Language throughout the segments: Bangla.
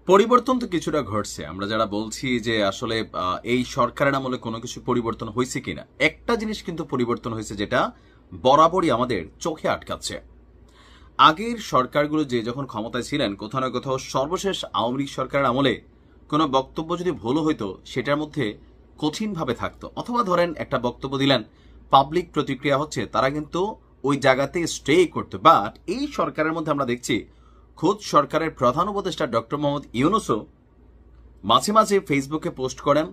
পরিবর্তন তো কিছুটা ঘটছে। আমরা যারা বলছি যে আসলে এই সরকারের আমলে কোনো কিছু পরিবর্তন হয়েছে কিনা, একটা জিনিস কিন্তু পরিবর্তন হয়েছে যেটা বরাবরই আমাদের চোখে আটকাচ্ছে। আগের সরকারগুলো যে যখন ক্ষমতায় ছিলেন, কোথাও না কোথাও সর্বশেষ আওয়ামী লীগ সরকারের আমলে কোনো বক্তব্য যদি ভুল হইতো সেটার মধ্যে কঠিনভাবে থাকতো, অথবা ধরেন একটা বক্তব্য দিলেন, পাবলিক প্রতিক্রিয়া হচ্ছে, তারা কিন্তু ওই জায়গাতে স্টে করতো। বাট এই সরকারের মধ্যে আমরা দেখছি খোদ সরকারের প্রধান উপদেষ্টা ডক্টর মোহাম্মদ ইউনূসও মাঝে মাঝে ফেসবুকে পোস্ট করেন,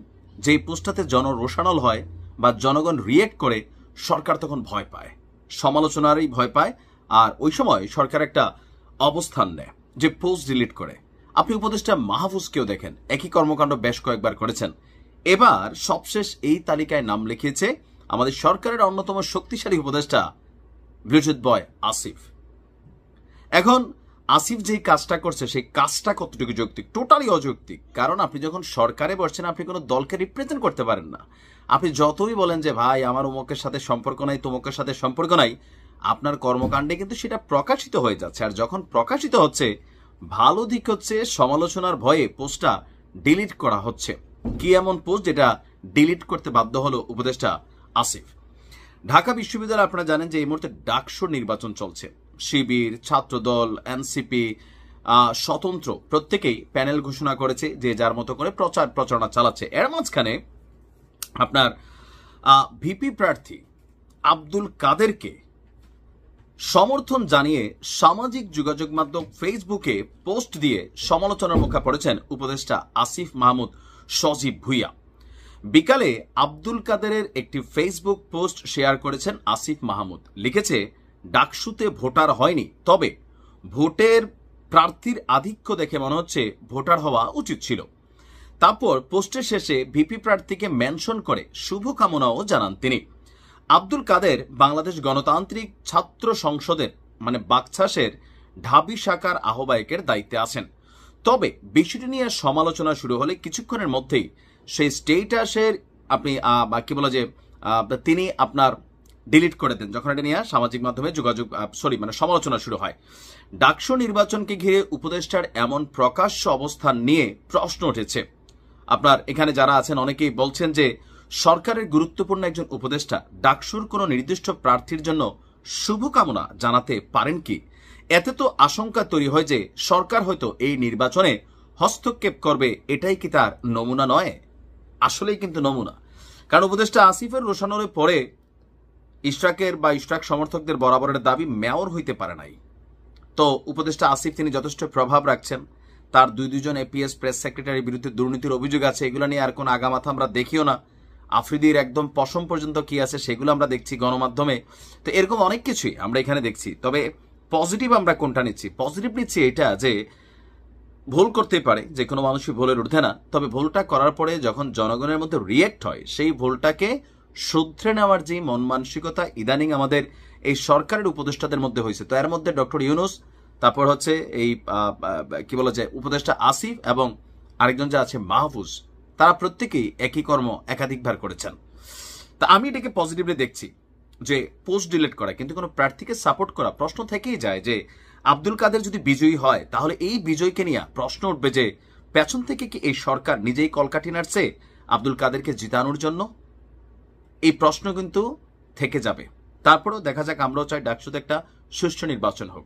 যেই পোস্টটাতে জনরোষানল হয় বা জনগণ রিয়েক্ট করে, সরকার তখন ভয় পায়, সমালোচনারই ভয় পায়। আর ওই সময় সরকার একটা অবস্থান নেয় যে পোস্ট ডিলিট করে। আপনি উপদেষ্টা মাহফুজকেও দেখেন, একই কর্মকাণ্ড বেশ কয়েকবার করেছেন। এবার সবশেষ এই তালিকায় নাম লিখিয়েছে আমাদের সরকারের অন্যতম শক্তিশালী উপদেষ্টা ব্লুটুথ বয় আসিফ। এখন আসিফ যেই কাজটা করছে সেই কাজটা কতটুকু যৌক্তিক? টোটালি অযৌক্তিক। কারণ আপনি যখন সরকারে বসছেন, আপনি কোনো দলকে রিপ্রেজেন্ট করতে পারেন না। আপনি যতই বলেন যে ভাই আমার অমুকের সাথে সম্পর্ক নাই, তমুকের সাথে সম্পর্ক নাই, আপনার কর্মকাণ্ডে কিন্তু সেটা প্রকাশিত হয়ে যাচ্ছে। আর যখন প্রকাশিত হচ্ছে, ভালো দিক হচ্ছে সমালোচনার ভয়ে পোস্টটা ডিলিট করা হচ্ছে। কি এমন পোস্ট যেটা ডিলিট করতে বাধ্য হলো উপদেষ্টা আসিফ? ঢাকা বিশ্ববিদ্যালয়ে আপনারা জানেন যে এই মুহূর্তে ডাকসুর নির্বাচন চলছে। শিবির, ছাত্রদল, এনসিপি, স্বতন্ত্র প্রত্যেকেই প্যানেল ঘোষণা করেছে, যে যার মতো করে প্রচার প্রচারণা চালাচ্ছে। এর মাঝখানে আপনার ভিপি প্রার্থী আব্দুল কাদেরকে সমর্থন জানিয়ে সামাজিক যোগাযোগ মাধ্যম ফেসবুকে পোস্ট দিয়ে সমালোচনার মুখে পড়েছেন উপদেষ্টা আসিফ মাহমুদ সজীব ভুইয়া। বিকালে আব্দুল কাদেরের একটি ফেসবুক পোস্ট শেয়ার করেছেন আসিফ মাহমুদ। লিখেছে, ডাকসুতে ভোটার হয়নি, তবে ভোটের প্রার্থীর আধিক্য দেখে মনে হচ্ছে ভোটার হওয়া উচিত ছিল। তারপর পোস্টের শেষে ভিপি প্রার্থীকে মেনশন করে শুভকামনাও জানান তিনি। আব্দুল কাদের বাংলাদেশ গণতান্ত্রিক ছাত্র সংসদের বাকছাসের ঢাবি শাখার আহ্বায়কের দায়িত্বে আছেন। তবে বিষয়টি নিয়ে সমালোচনা শুরু হলে কিছুক্ষণের মধ্যেই সেই স্টেটাসের তিনি আপনার ডিলিট করে দেন, যখন এটা নিয়ে সামাজিক মাধ্যমে সমালোচনা শুরু হয়। ডাকসু নির্বাচনকে ঘিরে উপদেষ্টার এমন প্রকাশ্য অবস্থান নিয়ে প্রশ্ন উঠেছে। আপনার এখানে যারা আছেন অনেকেই বলছেন যে সরকারের গুরুত্বপূর্ণ একজন উপদেষ্টা ডাকসুর কোনো নির্দিষ্ট প্রার্থীর জন্য শুভকামনা জানাতে পারেন কি? এতে তো আশঙ্কা তৈরি হয় যে সরকার হয়তো এই নির্বাচনে হস্তক্ষেপ করবে। এটাই কি তার নমুনা নয়? আসলেই কিন্তু নমুনা। কারণ উপদেষ্টা আসিফের রোশানলের পরে ইশরাক সমর্থকদের বরাবরের দাবি মেয়র হইতে পারে নাই। তো উপদেষ্টা আসিফ তিনি যথেষ্ট প্রভাব রাখছেন। তার দুইজন এপিএস প্রেস সেক্রেটারির বিরুদ্ধে দুর্নীতির অভিযোগ আছে। এগুলো নিয়ে আর কোনো আগামাথা আমরা দেখিও না। আফ্রিদির একদম পশম পর্যন্ত কি আছে সেগুলো আমরা দেখছি গণমাধ্যমে। তো এরকম অনেক কিছুই আমরা এখানে দেখছি। তবে পজিটিভ আমরা কোনটা নিচ্ছি? পজিটিভ নিচ্ছি এটা যে ভুল করতেই পারে, যে কোনো মানুষই ভুলের ঊর্ধ্বে না। তবে ভুলটা করার পরে যখন জনগণের মধ্যে রিয়েক্ট হয়, সেই ভুলটাকে শুধরে নেওয়ার যে মন মানসিকতা ইদানিং আমাদের এই সরকারের উপদেষ্টাদের মধ্যে হয়েছে। তো এর মধ্যে ডক্টর ইউনূস, তারপর হচ্ছে এই উপদেষ্টা আসিফ এবং আরেকজন যে আছে মাহফুজ, তারা প্রত্যেকেই একই কর্ম একাধিকবার করেছেন। তা আমি এটাকে পজিটিভলি দেখছি যে পোস্ট ডিলিট করা, কিন্তু কোনো প্রার্থীকে সাপোর্ট করা। প্রশ্ন থেকেই যায় যে আব্দুল কাদের যদি বিজয়ী হয়, তাহলে এই বিজয়কে নিয়ে প্রশ্ন উঠবে যে পেছন থেকে কি এই সরকার নিজেই কলকাঠি নাড়ছে আব্দুল কাদেরকে জিতানোর জন্য? এই প্রশ্ন কিন্তু থেকে যাবে। তারপরেও দেখা যাক, আমরাও চাই ডাকসুতে একটা সুষ্ঠু নির্বাচন হোক।